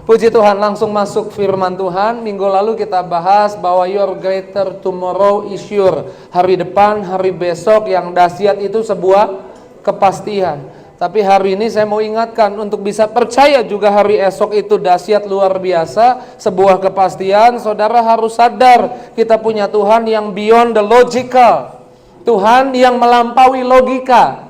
Puji Tuhan, langsung masuk firman Tuhan. Minggu lalu kita bahas bahwa your greater tomorrow is sure. Hari depan, hari besok yang dahsyat itu sebuah kepastian. Tapi hari ini saya mau ingatkan untuk bisa percaya juga hari esok itu dahsyat luar biasa, sebuah kepastian. Saudara harus sadar kita punya Tuhan yang beyond the logical. Tuhan yang melampaui logika.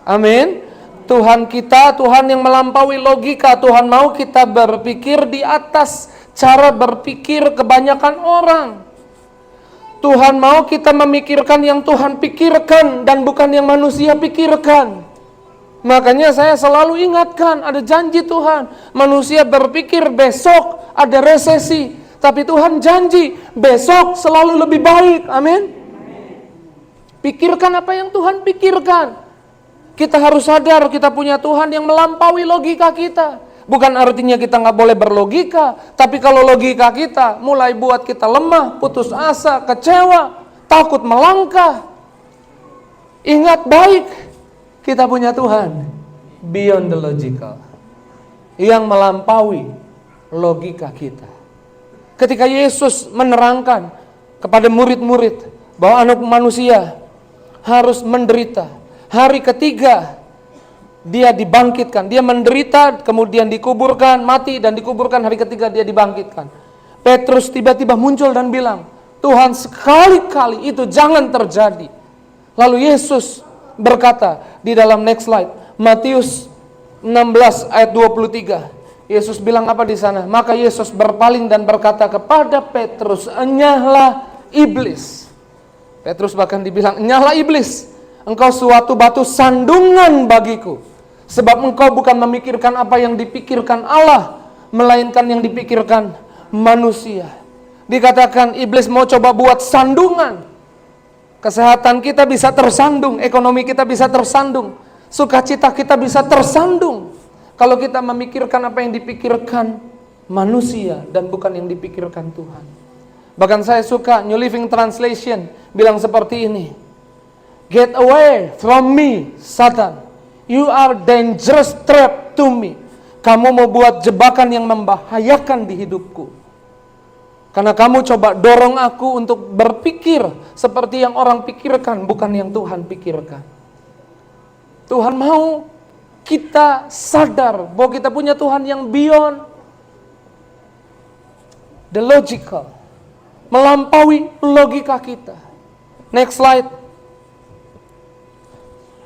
Amin. Tuhan kita, Tuhan yang melampaui logika. Tuhan mau kita berpikir di atas cara berpikir kebanyakan orang. Tuhan mau kita memikirkan yang Tuhan pikirkan dan bukan yang manusia pikirkan. Makanya saya selalu ingatkan, ada janji Tuhan. Manusia berpikir besok ada resesi, tapi Tuhan janji besok selalu lebih baik. Amin. Pikirkan apa yang Tuhan pikirkan. Kita harus sadar kita punya Tuhan yang melampaui logika kita. Bukan artinya kita nggak boleh berlogika, tapi kalau logika kita mulai buat kita lemah, putus asa, kecewa, takut melangkah. Ingat baik, kita punya Tuhan beyond the logical, yang melampaui logika kita. Ketika Yesus menerangkan kepada murid-murid bahwa anak manusia harus menderita, hari ketiga dia dibangkitkan. Dia menderita, kemudian dikuburkan, mati dan dikuburkan. Hari ketiga dia dibangkitkan. Petrus tiba-tiba muncul dan bilang, Tuhan, sekali-kali itu jangan terjadi. Lalu Yesus berkata di dalam next slide, Matius 16 ayat 23. Yesus bilang apa di sana? Maka Yesus berpaling dan berkata kepada Petrus, enyahlah iblis. Petrus bahkan dibilang, enyahlah iblis. Engkau suatu batu sandungan bagiku. Sebab engkau bukan memikirkan apa yang dipikirkan Allah, melainkan yang dipikirkan manusia. Dikatakan iblis mau coba buat sandungan. Kesehatan kita bisa tersandung, ekonomi kita bisa tersandung, sukacita kita bisa tersandung kalau kita memikirkan apa yang dipikirkan manusia dan bukan yang dipikirkan Tuhan. Bahkan saya suka New Living Translation bilang seperti ini. Get away from me, Satan. You are dangerous trap to me. Kamu mau buat jebakan yang membahayakan di hidupku. Karena kamu coba dorong aku untuk berpikir seperti yang orang pikirkan, bukan yang Tuhan pikirkan. Tuhan mau kita sadar bahwa kita punya Tuhan yang beyond the logical, melampaui logika kita. Next slide.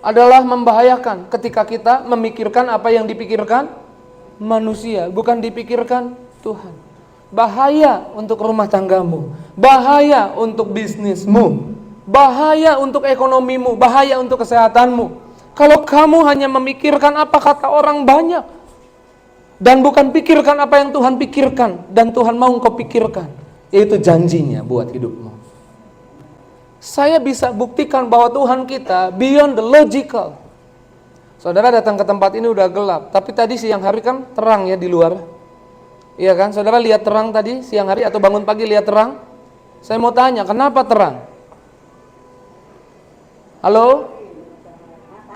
Adalah membahayakan ketika kita memikirkan apa yang dipikirkan manusia, bukan dipikirkan Tuhan. Bahaya untuk rumah tanggamu, bahaya untuk bisnismu, bahaya untuk ekonomimu, bahaya untuk kesehatanmu. Kalau kamu hanya memikirkan apa kata orang banyak dan bukan pikirkan apa yang Tuhan pikirkan dan Tuhan mau engkau pikirkan, yaitu janjinya buat hidupmu. Saya bisa buktikan bahwa Tuhan kita beyond the logical. Saudara datang ke tempat ini udah gelap, tapi tadi siang hari kan terang ya di luar. Iya kan? Saudara lihat terang tadi siang hari atau bangun pagi lihat terang? Saya mau tanya, kenapa terang? Halo?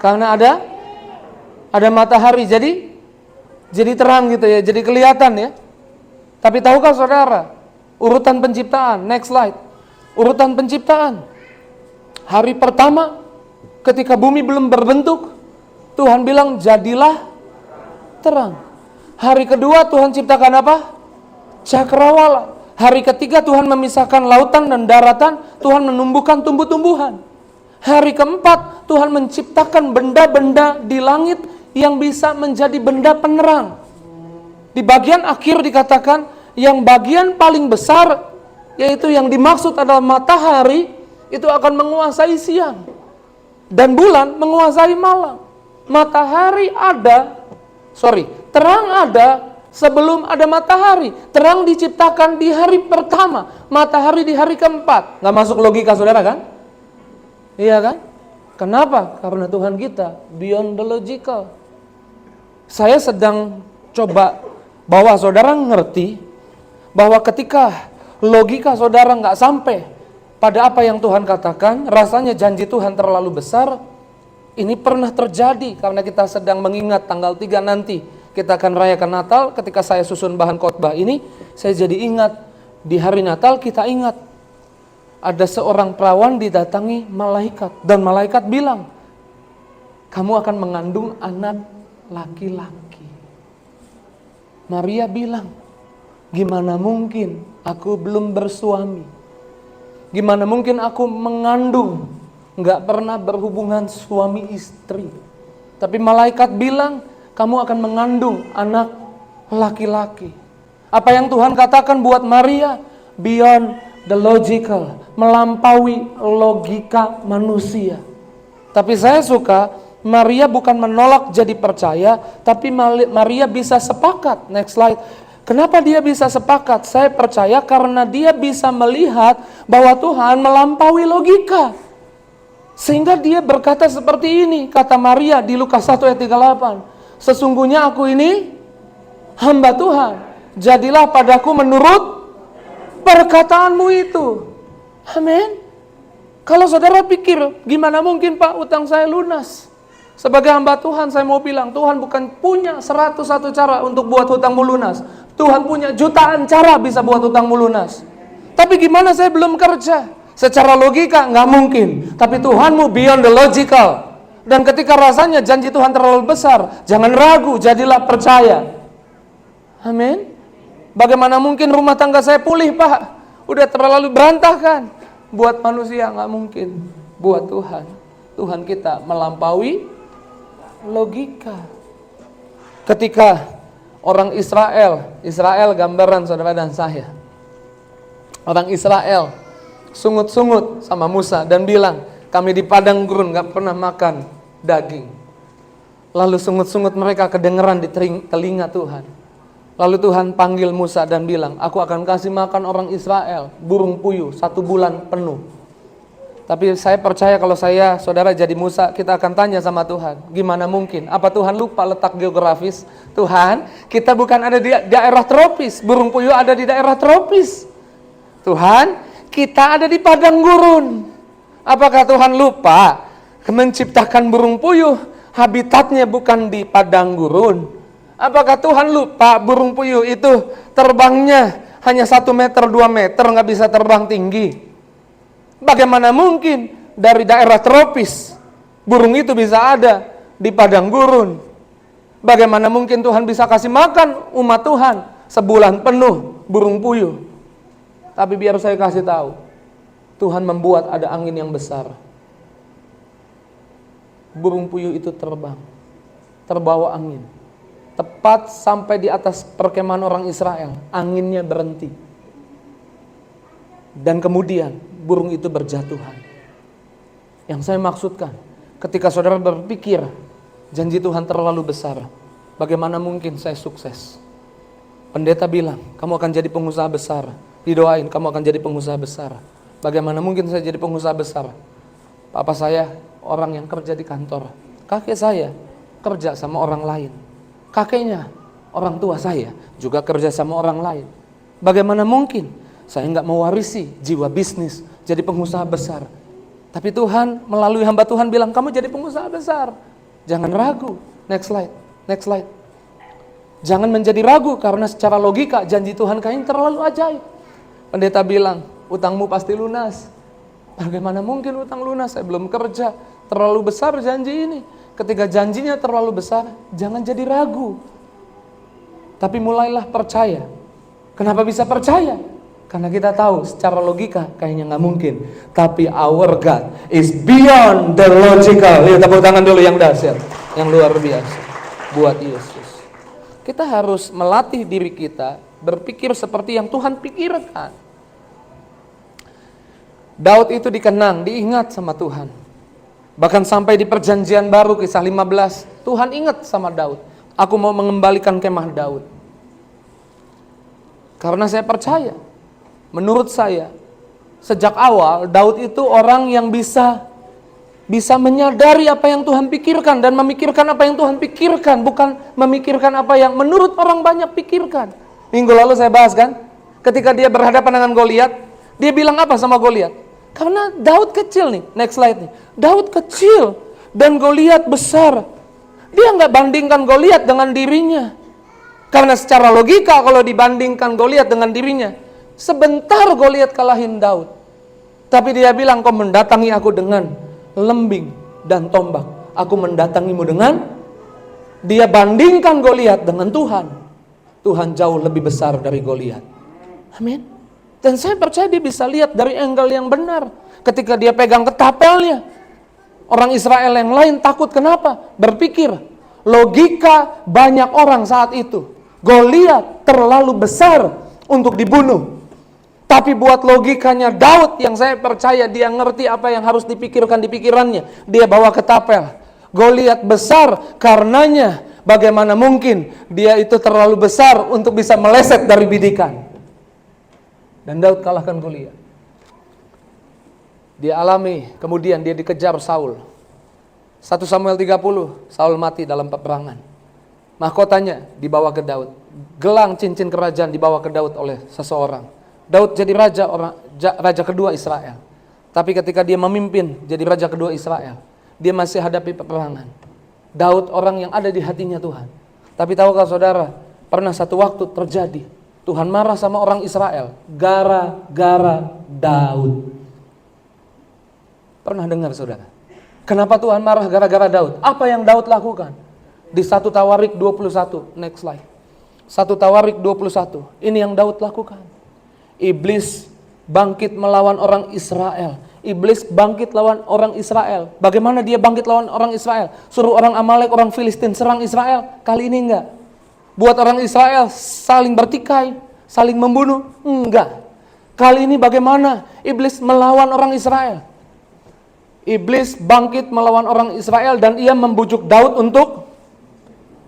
Karena ada matahari, jadi terang gitu ya, jadi kelihatan ya. Tapi tahukah saudara, urutan penciptaan, next slide. Urutan penciptaan. Hari pertama ketika bumi belum berbentuk, Tuhan bilang jadilah terang. Hari kedua Tuhan ciptakan apa? Cakrawala. Hari ketiga Tuhan memisahkan lautan dan daratan, Tuhan menumbuhkan tumbuh-tumbuhan. Hari keempat Tuhan menciptakan benda-benda di langit yang bisa menjadi benda penerang. Di bagian akhir dikatakan yang bagian paling besar, yaitu yang dimaksud adalah matahari, itu akan menguasai siang dan bulan menguasai malam. Matahari terang ada sebelum ada matahari. Terang diciptakan di hari pertama, matahari di hari keempat. Nggak masuk logika saudara kan? Iya kan? Kenapa? Karena Tuhan kita beyond the logical. Saya sedang coba bawa saudara ngerti bahwa ketika logika saudara nggak sampai pada apa yang Tuhan katakan, rasanya janji Tuhan terlalu besar. Ini pernah terjadi karena kita sedang mengingat tanggal 3 nanti kita akan rayakan Natal. Ketika saya susun bahan khotbah ini, saya jadi ingat, di hari Natal kita ingat, ada seorang perawan didatangi malaikat, dan malaikat bilang, kamu akan mengandung anak laki-laki. Maria bilang, gimana mungkin aku belum bersuami? Gimana mungkin aku mengandung? Gak pernah berhubungan suami istri. Tapi malaikat bilang, kamu akan mengandung anak laki-laki. Apa yang Tuhan katakan buat Maria? Beyond the logical, melampaui logika manusia. Tapi saya suka, Maria bukan menolak jadi percaya, tapi Maria bisa sepakat. Next slide. Kenapa dia bisa sepakat? Saya percaya karena dia bisa melihat bahwa Tuhan melampaui logika. Sehingga dia berkata seperti ini, kata Maria di Lukas 1 ayat 38. Sesungguhnya aku ini hamba Tuhan. Jadilah padaku menurut perkataanmu itu. Amin. Kalau saudara pikir, gimana mungkin Pak utang saya lunas? Sebagai hamba Tuhan saya mau bilang, Tuhan bukan punya 101 cara untuk buat hutangmu lunas. Tuhan punya jutaan cara bisa buat hutangmu lunas. Tapi gimana saya belum kerja? Secara logika nggak mungkin. Tapi Tuhanmu beyond the logical. Dan ketika rasanya janji Tuhan terlalu besar, jangan ragu, jadilah percaya. Amin. Bagaimana mungkin rumah tangga saya pulih Pak? Udah terlalu berantakan. Buat manusia nggak mungkin. Buat Tuhan, Tuhan kita melampaui logika. Ketika orang Israel gambaran saudara dan saya. Orang Israel sungut-sungut sama Musa dan bilang, kami di padang gurun gak pernah makan daging. Lalu sungut-sungut mereka kedengeran di telinga Tuhan. Lalu Tuhan panggil Musa dan bilang, aku akan kasih makan orang Israel burung puyuh 1 bulan penuh. Tapi saya percaya kalau saudara jadi Musa, kita akan tanya sama Tuhan, gimana mungkin? Apa Tuhan lupa letak geografis? Tuhan, kita bukan ada di daerah tropis, burung puyuh ada di daerah tropis. Tuhan, kita ada di padang gurun. Apakah Tuhan lupa menciptakan burung puyuh? Habitatnya bukan di padang gurun. Apakah Tuhan lupa burung puyuh itu terbangnya hanya 1 meter, 2 meter, nggak bisa terbang tinggi? Bagaimana mungkin dari daerah tropis burung itu bisa ada di padang gurun? Bagaimana mungkin Tuhan bisa kasih makan umat Tuhan sebulan penuh burung puyuh? Tapi biar saya kasih tahu, Tuhan membuat ada angin yang besar. Burung puyuh itu terbang, terbawa angin. Tepat sampai di atas perkemahan orang Israel, anginnya berhenti. Dan kemudian burung itu berjatuhan. Yang saya maksudkan, ketika saudara berpikir janji Tuhan terlalu besar, bagaimana mungkin saya sukses? Pendeta bilang, kamu akan jadi pengusaha besar. Didoain, kamu akan jadi pengusaha besar. Bagaimana mungkin saya jadi pengusaha besar? Papa saya orang yang kerja di kantor. Kakek saya kerja sama orang lain. Kakeknya, orang tua saya juga kerja sama orang lain. Bagaimana mungkin saya nggak mewarisi jiwa bisnis, jadi pengusaha besar? Tapi Tuhan melalui hamba Tuhan bilang, kamu jadi pengusaha besar. Jangan ragu. Next slide, next slide. Jangan menjadi ragu karena secara logika janji Tuhan kayaknya terlalu ajaib. Pendeta bilang, utangmu pasti lunas. Bagaimana mungkin utang lunas? Saya belum kerja. Terlalu besar janji ini. Ketika janjinya terlalu besar, jangan jadi ragu. Tapi mulailah percaya. Kenapa bisa percaya? Karena kita tahu secara logika kayaknya nggak mungkin. Tapi our God is beyond the logical. Lihat tepuk tangan dulu yang dahsyat, yang luar biasa buat Yesus. Kita harus melatih diri kita berpikir seperti yang Tuhan pikirkan. Daud itu dikenang, diingat sama Tuhan. Bahkan sampai di perjanjian baru kisah 15, Tuhan ingat sama Daud. Aku mau mengembalikan kemah Daud. Karena saya percaya, menurut saya, sejak awal Daud itu orang yang bisa menyadari apa yang Tuhan pikirkan dan memikirkan apa yang Tuhan pikirkan, bukan memikirkan apa yang menurut orang banyak pikirkan. Minggu lalu saya bahas kan, ketika dia berhadapan dengan Goliat, dia bilang apa sama Goliat? Karena Daud kecil nih, next slide nih. Daud kecil dan Goliat besar. Dia nggak bandingkan Goliat dengan dirinya. Karena secara logika kalau dibandingkan Goliat dengan dirinya, sebentar Goliat kalahin Daud. Tapi dia bilang, kau mendatangi aku dengan lembing dan tombak. Aku mendatangimu dengan... Dia bandingkan Goliat dengan Tuhan. Tuhan jauh lebih besar dari Goliat. Amin. Dan saya percaya dia bisa lihat dari angle yang benar. Ketika dia pegang ketapelnya, orang Israel yang lain takut. Kenapa? Berpikir, logika banyak orang saat itu, Goliat terlalu besar untuk dibunuh. Tapi buat logikanya Daud, yang saya percaya dia ngerti apa yang harus dipikirkan di pikirannya. Dia bawa ketapel. Goliat besar, karenanya bagaimana mungkin dia itu terlalu besar untuk bisa meleset dari bidikan. Dan Daud kalahkan Goliat. Dia alami, kemudian dia dikejar Saul. 1 Samuel 30, Saul mati dalam peperangan. Mahkotanya dibawa ke Daud. Gelang cincin kerajaan dibawa ke Daud oleh seseorang. Daud jadi raja kedua Israel. Tapi ketika dia memimpin jadi raja kedua Israel, dia masih hadapi peperangan. Daud orang yang ada di hatinya Tuhan. Tapi tahukah saudara, pernah satu waktu terjadi, Tuhan marah sama orang Israel gara-gara Daud. Pernah dengar saudara? Kenapa Tuhan marah gara-gara Daud? Apa yang Daud lakukan? Di 1 Tawarik 21, next slide. 1 Tawarik 21, ini yang Daud lakukan. Iblis bangkit melawan orang Israel. Iblis bangkit lawan orang Israel. Bagaimana dia bangkit lawan orang Israel? Suruh orang Amalek, orang Filistin serang Israel. Kali ini enggak. Buat orang Israel saling bertikai, saling membunuh. Enggak. Kali ini bagaimana? Iblis melawan orang Israel. Iblis bangkit melawan orang Israel dan ia membujuk Daud untuk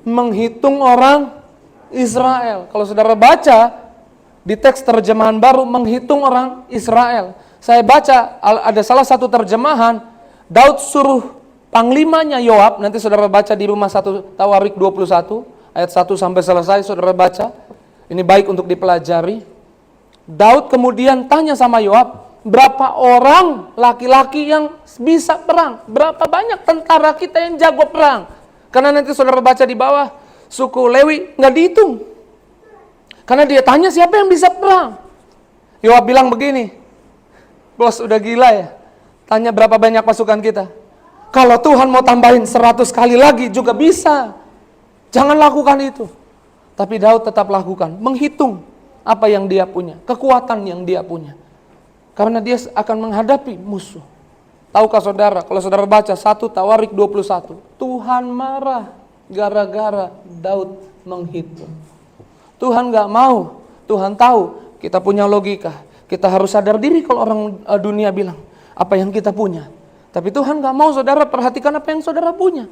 menghitung orang Israel. Kalau saudara baca di teks terjemahan baru, menghitung orang Israel. Saya baca ada salah satu terjemahan, Daud suruh panglimanya Yoab, nanti saudara baca di rumah 1 Tawarik 21, ayat 1 sampai selesai saudara baca. Ini baik untuk dipelajari. Daud kemudian tanya sama Yoab, berapa orang laki-laki yang bisa perang? Berapa banyak tentara kita yang jago perang? Karena nanti saudara baca di bawah, suku Lewi nggak dihitung. Karena dia tanya siapa yang bisa perang. Yoab bilang begini, bos udah gila ya, tanya berapa banyak pasukan kita. Kalau Tuhan mau tambahin 100 kali lagi juga bisa. Jangan lakukan itu. Tapi Daud tetap lakukan, menghitung apa yang dia punya, kekuatan yang dia punya. Karena dia akan menghadapi musuh. Tahukah saudara, kalau saudara baca 1 Tawarik 21, Tuhan marah gara-gara Daud menghitung. Tuhan gak mau, Tuhan tahu kita punya logika. Kita harus sadar diri kalau orang dunia bilang apa yang kita punya. Tapi Tuhan gak mau saudara perhatikan apa yang saudara punya.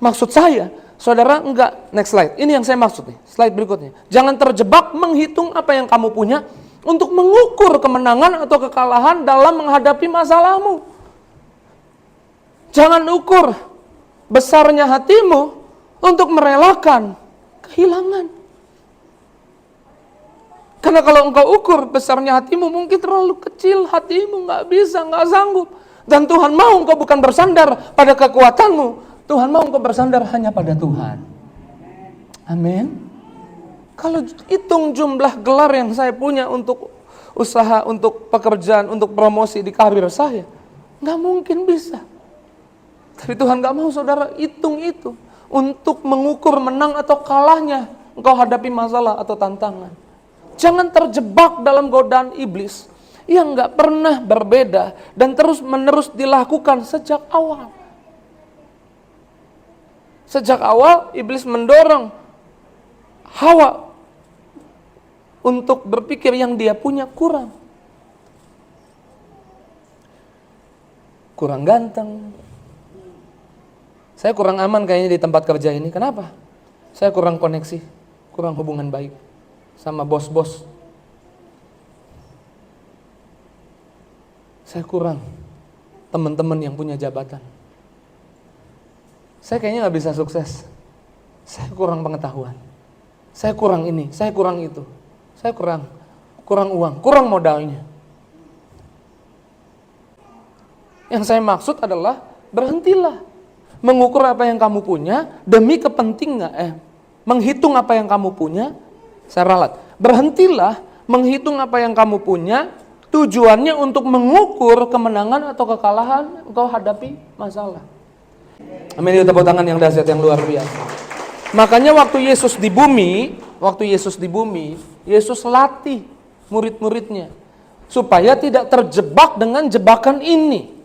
Maksud saya, saudara enggak, next slide. Ini yang saya maksud nih, slide berikutnya. Jangan terjebak menghitung apa yang kamu punya untuk mengukur kemenangan atau kekalahan dalam menghadapi masalahmu. Jangan ukur besarnya hatimu untuk merelakan kehilangan. Karena kalau engkau ukur besarnya hatimu, mungkin terlalu kecil hatimu, gak bisa, gak sanggup. Dan Tuhan mau engkau bukan bersandar pada kekuatanmu, Tuhan mau engkau bersandar hanya pada Tuhan. Amin. Kalau hitung jumlah gelar yang saya punya untuk usaha, untuk pekerjaan, untuk promosi di karir saya, gak mungkin bisa. Tapi Tuhan gak mau saudara hitung itu untuk mengukur menang atau kalahnya engkau hadapi masalah atau tantangan. Jangan terjebak dalam godaan iblis yang gak pernah berbeda dan terus menerus dilakukan sejak awal. Sejak awal iblis mendorong Hawa untuk berpikir yang dia punya kurang. Kurang ganteng. Saya kurang aman kayaknya di tempat kerja ini. Kenapa? Saya kurang koneksi, kurang hubungan baik sama bos-bos. Saya kurang teman-teman yang punya jabatan. Saya kayaknya gak bisa sukses. Saya kurang pengetahuan. Saya kurang ini, saya kurang itu. Saya kurang uang, kurang modalnya. Yang saya maksud adalah berhentilah mengukur apa yang kamu punya demi kepentingan menghitung apa yang kamu punya, saya ralat. Berhentilah menghitung apa yang kamu punya, tujuannya untuk mengukur kemenangan atau kekalahan engkau hadapi masalah. Amin, tepuk tangan yang dahsyat, yang luar biasa. Makanya waktu Yesus di bumi, Yesus latih murid-muridnya supaya tidak terjebak dengan jebakan ini.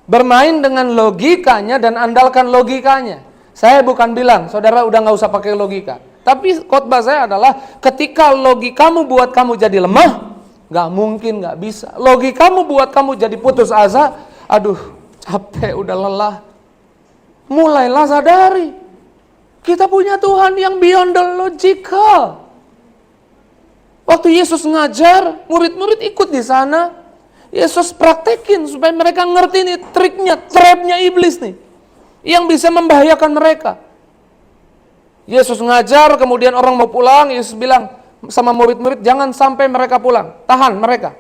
Bermain dengan logikanya dan andalkan logikanya. Saya bukan bilang, saudara udah gak usah pakai logika. Tapi khotbah saya adalah, ketika logikamu buat kamu jadi lemah, gak mungkin, gak bisa. Logikamu buat kamu jadi putus asa, aduh capek, udah lelah. Mulailah sadari, kita punya Tuhan yang beyond the logical. Waktu Yesus ngajar, murid-murid ikut di sana. Yesus praktekin supaya mereka ngerti nih triknya, trapnya iblis nih, yang bisa membahayakan mereka. Yesus ngajar, kemudian orang mau pulang, Yesus bilang sama murid-murid, jangan sampai mereka pulang, tahan mereka.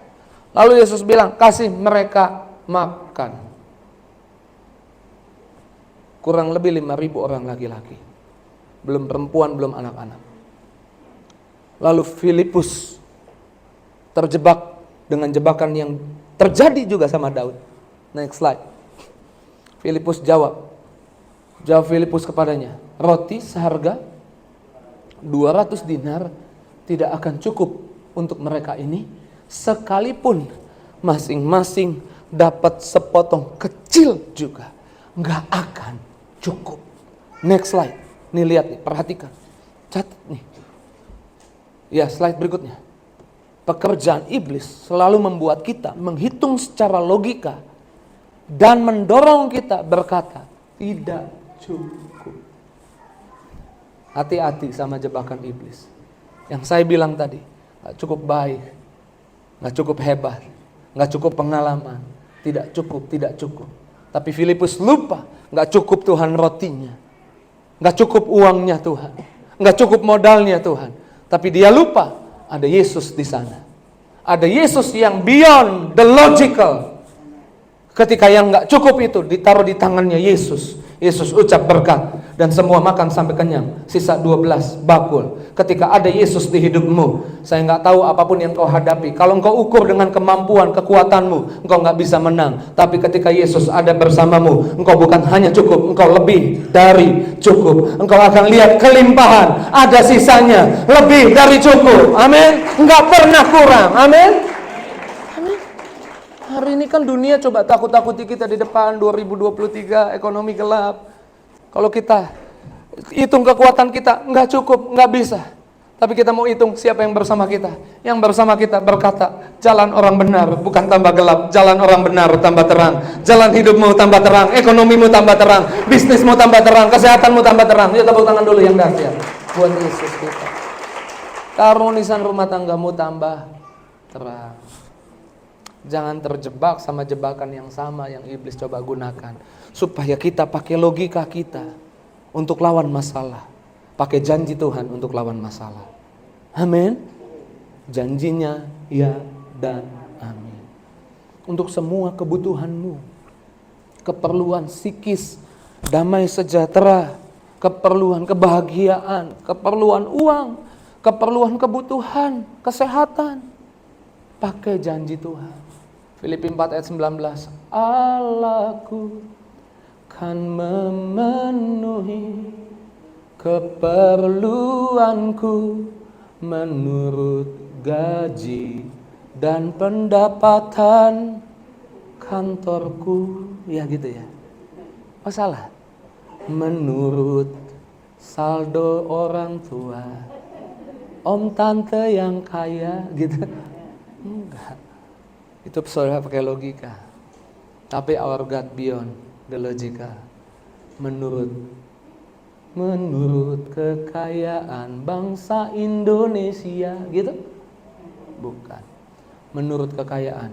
Lalu Yesus bilang, kasih mereka makan. Kurang lebih 5.000 orang laki-laki, belum perempuan, belum anak-anak. Lalu Filipus terjebak dengan jebakan yang terjadi juga sama Daud. Next slide. Filipus jawab Filipus kepadanya, roti seharga 200 dinar tidak akan cukup untuk mereka ini, sekalipun masing-masing dapat sepotong kecil juga nggak akan cukup. Next slide. Nih lihat nih, perhatikan, catat nih. Ya, slide berikutnya. Pekerjaan iblis selalu membuat kita menghitung secara logika dan mendorong kita berkata, tidak cukup. Hati-hati sama jebakan iblis. Yang saya bilang tadi, gak cukup baik, gak cukup hebat, gak cukup pengalaman, tidak cukup. Tapi Filipus lupa, gak cukup Tuhan rotinya, gak cukup uangnya Tuhan, gak cukup modalnya Tuhan. Tapi dia lupa, ada Yesus di sana. Ada Yesus yang beyond the logical. Ketika yang gak cukup itu ditaruh di tangannya Yesus, Yesus ucap berkat dan semua makan sampai kenyang. Sisa 12 bakul. Ketika ada Yesus di hidupmu, saya gak tahu apapun yang kau hadapi. Kalau engkau ukur dengan kemampuan, kekuatanmu, engkau gak bisa menang. Tapi ketika Yesus ada bersamamu, engkau bukan hanya cukup, engkau lebih dari cukup. Engkau akan lihat kelimpahan, ada sisanya, lebih dari cukup. Amin. Enggak pernah kurang. Amin. Hari ini kan dunia coba takut-takuti kita di depan 2023, ekonomi gelap. Kalau kita hitung kekuatan kita, nggak cukup, nggak bisa. Tapi kita mau hitung siapa yang bersama kita. Yang bersama kita berkata, jalan orang benar bukan tambah gelap, jalan orang benar tambah terang. Jalan hidupmu tambah terang, ekonomimu tambah terang, bisnismu tambah terang, kesehatanmu tambah terang. Yuk tepuk tangan dulu yang dahsyat buat Yesus kita. Keharmonisan rumah tanggamu tambah terang. Jangan terjebak sama jebakan yang sama yang iblis coba gunakan. Supaya kita pakai logika kita untuk lawan masalah. Pakai janji Tuhan untuk lawan masalah. Amin. Janjinya ya dan amin. Untuk semua kebutuhanmu, keperluan psikis, damai sejahtera, keperluan kebahagiaan, keperluan uang, keperluan kebutuhan, kesehatan, pakai janji Tuhan. Filipi 4 ayat 19. Allahku kan memenuhi keperluanku menurut gaji dan pendapatan kantorku. Ya gitu ya. Oh salah. Menurut saldo orang tua, om tante yang kaya gitu. Enggak. Itu saudara pakai logika. Tapi our God beyond the logical. Menurut kekayaan bangsa Indonesia gitu? Bukan. Menurut kekayaan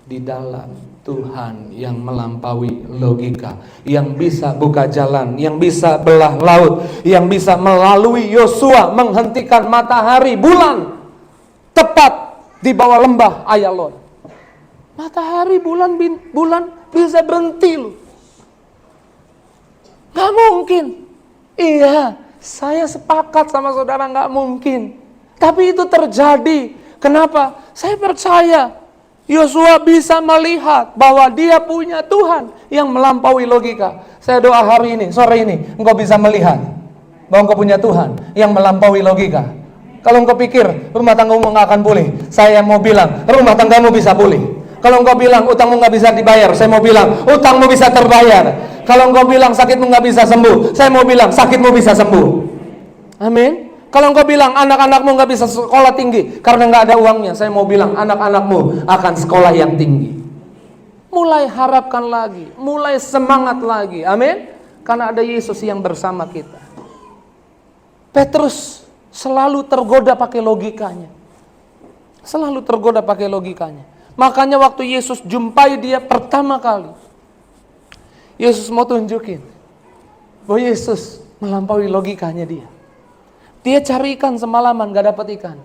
di dalam Tuhan yang melampaui logika, yang bisa buka jalan, yang bisa belah laut, yang bisa melalui Yosua menghentikan matahari, bulan tepat di bawah lembah Ayalon. Matahari, bulan bisa berhenti loh. Gak mungkin. Iya, Saya sepakat sama saudara, nggak mungkin. Tapi itu terjadi. Kenapa? Saya percaya Yosua bisa melihat bahwa dia punya Tuhan yang melampaui logika. Saya doa hari ini, sore ini, engkau bisa melihat bahwa engkau punya Tuhan yang melampaui logika. Kalau engkau pikir rumah tanggamu nggak akan pulih, saya mau bilang rumah tanggamu bisa pulih. Kalau engkau bilang utangmu nggak bisa dibayar, saya mau bilang utangmu bisa terbayar. Kalau engkau bilang sakitmu nggak bisa sembuh, saya mau bilang sakitmu bisa sembuh. Amin. Kalau engkau bilang anak-anakmu nggak bisa sekolah tinggi karena nggak ada uangnya, saya mau bilang anak-anakmu akan sekolah yang tinggi. Mulai harapkan lagi, mulai semangat lagi, amin. Karena ada Yesus yang bersama kita. Petrus selalu tergoda pakai logikanya, selalu tergoda pakai logikanya. Makanya waktu Yesus jumpai dia pertama kali, Yesus mau tunjukin bahwa Yesus melampaui logikanya dia. Dia cari ikan semalaman, gak dapat ikan.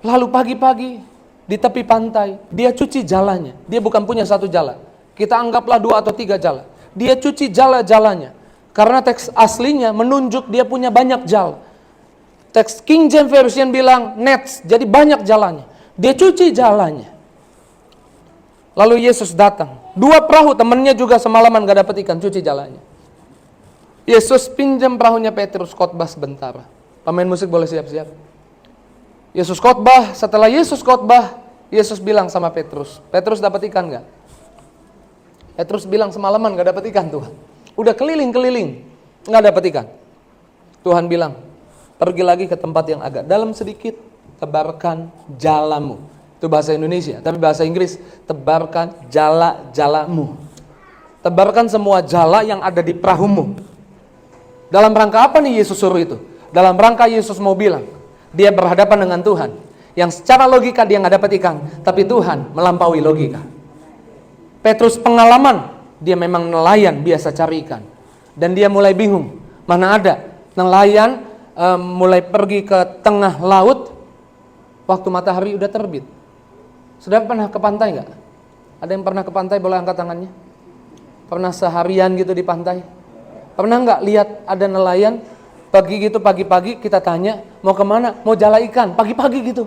Lalu pagi-pagi di tepi pantai, dia cuci jalannya. Dia bukan punya satu jala. Kita anggaplah 2 atau 3 jala. Dia cuci jala-jalanya. Karena teks aslinya menunjuk dia punya banyak jala. Teks King James Version bilang nets, jadi banyak jalannya. Dia cuci jalannya. Lalu Yesus datang. 2 perahu, temannya juga semalaman gak dapat ikan, cuci jalannya. Yesus pinjam perahunya Petrus, khotbah sebentar. Pemain musik boleh siap-siap. Yesus khotbah, setelah Yesus khotbah, Yesus bilang sama Petrus, Petrus dapat ikan gak? Petrus bilang semalaman gak dapat ikan Tuhan. Udah keliling-keliling, gak dapat ikan. Tuhan bilang, pergi lagi ke tempat yang agak dalam sedikit, tebarkan jalamu. Itu bahasa Indonesia, tapi bahasa Inggris, tebarkan jala-jalamu. Tebarkan semua jala yang ada di perahumu. Dalam rangka apa nih Yesus suruh itu? Dalam rangka Yesus mau bilang, dia berhadapan dengan Tuhan, yang secara logika dia nggak dapat ikan, tapi Tuhan melampaui logika. Petrus pengalaman, dia memang nelayan biasa cari ikan, dan dia mulai bingung, mana ada nelayan mulai pergi ke tengah laut, waktu matahari udah terbit. Sudah pernah ke pantai nggak? Ada yang pernah ke pantai boleh angkat tangannya? Pernah seharian gitu di pantai? Pernah nggak lihat ada nelayan pagi gitu, pagi-pagi kita tanya mau kemana? Mau jala ikan, pagi-pagi gitu.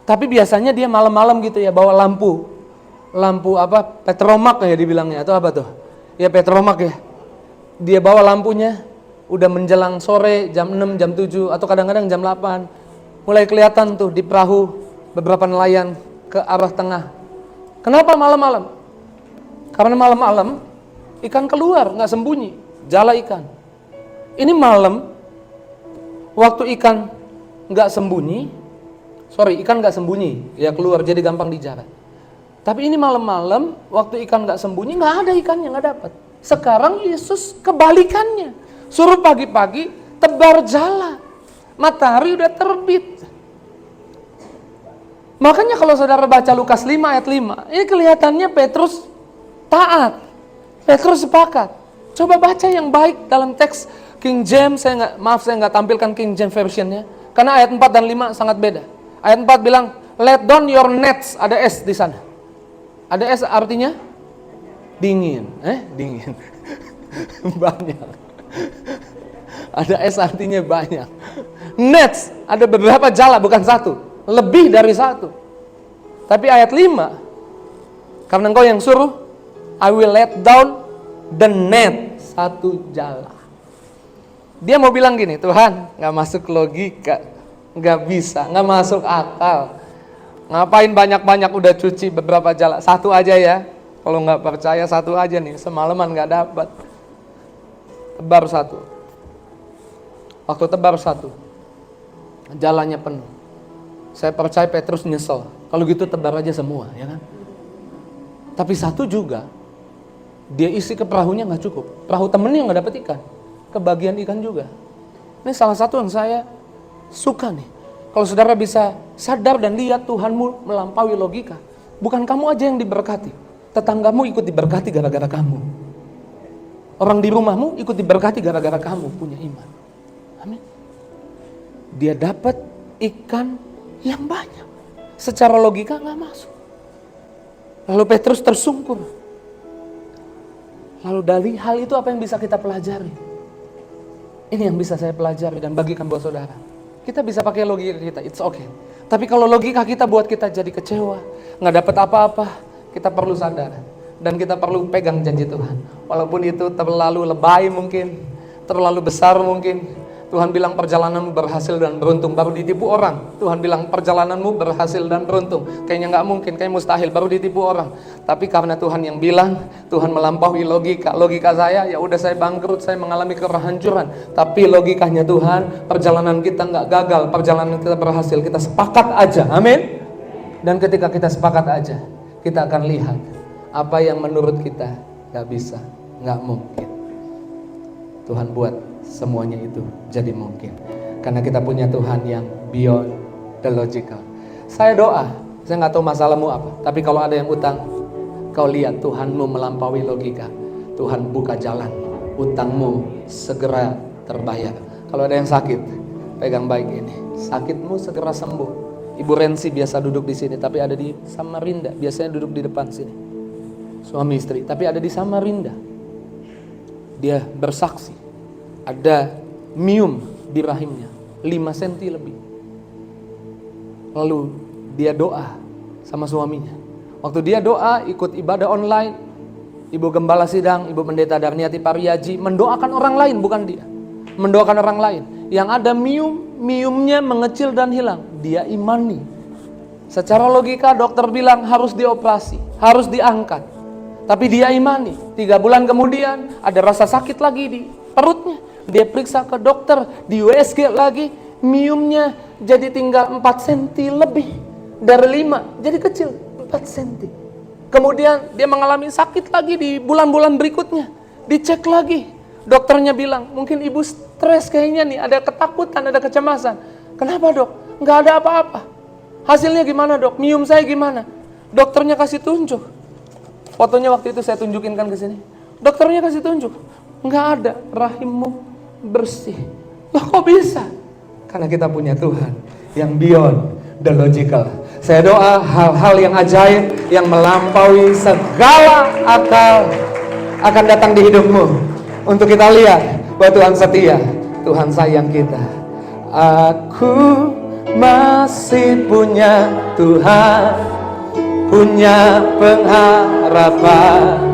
Tapi biasanya dia malam-malam gitu ya, bawa lampu apa? Petromak ya dibilangnya, atau apa tuh? Ya petromak ya. Dia bawa lampunya, udah menjelang sore jam 6, jam 7 atau kadang-kadang jam 8. Mulai kelihatan tuh di perahu beberapa nelayan ke arah tengah. Kenapa malam-malam? Karena malam-malam ikan keluar, nggak sembunyi, jala ikan. Ini malam, waktu ikan nggak sembunyi, ikan nggak sembunyi, ya keluar jadi gampang dijara. Tapi ini malam-malam, waktu ikan nggak sembunyi, nggak ada ikannya, nggak dapat. Sekarang Yesus kebalikannya, suruh pagi-pagi tebar jala, matahari udah terbit. Makanya kalau saudara baca Lukas 5 ayat 5, ini kelihatannya Petrus taat. Petrus sepakat. Coba baca yang baik dalam teks King James, saya nggak tampilkan King James versionnya, karena ayat 4 dan 5 sangat beda. Ayat 4 bilang, let down your nets, ada S di sana. Ada S artinya dingin, dingin. Banyak. Ada S artinya banyak. Nets, ada beberapa jala, bukan satu, lebih dari satu. Tapi ayat 5, karena engkau yang suruh, I will let down the net, satu jala. Dia mau bilang gini, Tuhan, gak masuk logika, gak bisa, gak masuk akal. Ngapain banyak-banyak udah cuci beberapa jala, satu aja ya. Kalau gak percaya satu aja nih, semalaman gak dapat. Tebar satu. Waktu tebar satu, jalannya penuh. Saya percaya Petrus nyesel, kalau gitu tebar aja semua, ya kan? Tapi satu juga, dia isi ke perahunya nggak cukup. Perahu temennya nggak dapet ikan, kebagian ikan juga. Ini salah satu yang saya suka nih. Kalau saudara bisa sadar dan lihat Tuhanmu melampaui logika. Bukan kamu aja yang diberkati, tetanggamu ikut diberkati gara-gara kamu. Orang di rumahmu ikut diberkati gara-gara kamu punya iman. Amin. Dia dapat ikan yang banyak. Secara logika nggak masuk. Lalu Petrus tersungkur. Lalu dari hal itu apa yang bisa kita pelajari? Ini yang bisa saya pelajari dan bagikan buat saudara. Kita bisa pakai logika kita, it's okay. Tapi kalau logika kita buat kita jadi kecewa, nggak dapat apa-apa, kita perlu sadar. Dan kita perlu pegang janji Tuhan. Walaupun itu terlalu lebay mungkin, terlalu besar mungkin. Tuhan bilang perjalananmu berhasil dan beruntung, baru ditipu orang. Tuhan bilang perjalananmu berhasil dan beruntung. Kayaknya nggak mungkin, kayak mustahil, baru ditipu orang. Tapi karena Tuhan yang bilang, Tuhan melampaui logika. Logika saya, ya udah saya bangkrut, saya mengalami kehancuran. Tapi logikanya Tuhan, perjalanan kita nggak gagal, perjalanan kita berhasil. Kita sepakat aja, amin. Dan ketika kita sepakat aja, kita akan lihat apa yang menurut kita nggak bisa, nggak mungkin. Tuhan buat semuanya itu jadi mungkin. Karena kita punya Tuhan yang beyond the logical. Saya doa, saya nggak tahu masalahmu apa, tapi kalau ada yang utang, kau lihat Tuhanmu melampaui logika. Tuhan buka jalan, utangmu segera terbayar. Kalau ada yang sakit, pegang baik ini. Sakitmu segera sembuh. Ibu Rensi biasa duduk di sini, tapi ada di Samarinda. Biasanya duduk di depan sini. Suami istri, tapi ada di Samarinda. Dia bersaksi, ada mium di rahimnya 5 cm lebih. Lalu dia doa sama suaminya. Waktu dia doa, ikut ibadah online, Ibu Gembala Sidang, Ibu Pendeta Darniati Pariaji mendoakan orang lain, bukan dia. Mendoakan orang lain. Yang ada miumnya mengecil dan hilang. Dia imani. Secara logika dokter bilang harus dioperasi, harus diangkat. Tapi dia imani. 3 bulan kemudian ada rasa sakit lagi di perutnya. Dia periksa ke dokter, di USG lagi, miumnya jadi tinggal 4 cm lebih. Dari 5, jadi kecil, 4 cm. Kemudian dia mengalami sakit lagi di bulan-bulan berikutnya. Dicek lagi. Dokternya bilang, mungkin ibu stres kayaknya nih, ada ketakutan, ada kecemasan. Kenapa dok? Nggak ada apa-apa. Hasilnya gimana dok? Mium saya gimana? Dokternya kasih tunjuk. Fotonya waktu itu saya tunjukin kan ke sini. Dokternya kasih tunjuk. Nggak ada, rahimmu bersih. Loh kok bisa? Karena kita punya Tuhan yang beyond the logical. Saya doa hal-hal yang ajaib, yang melampaui segala akal akan datang di hidupmu. Untuk kita lihat bahwa Tuhan setia, Tuhan sayang kita. Aku masih punya Tuhan, punya pengharapan.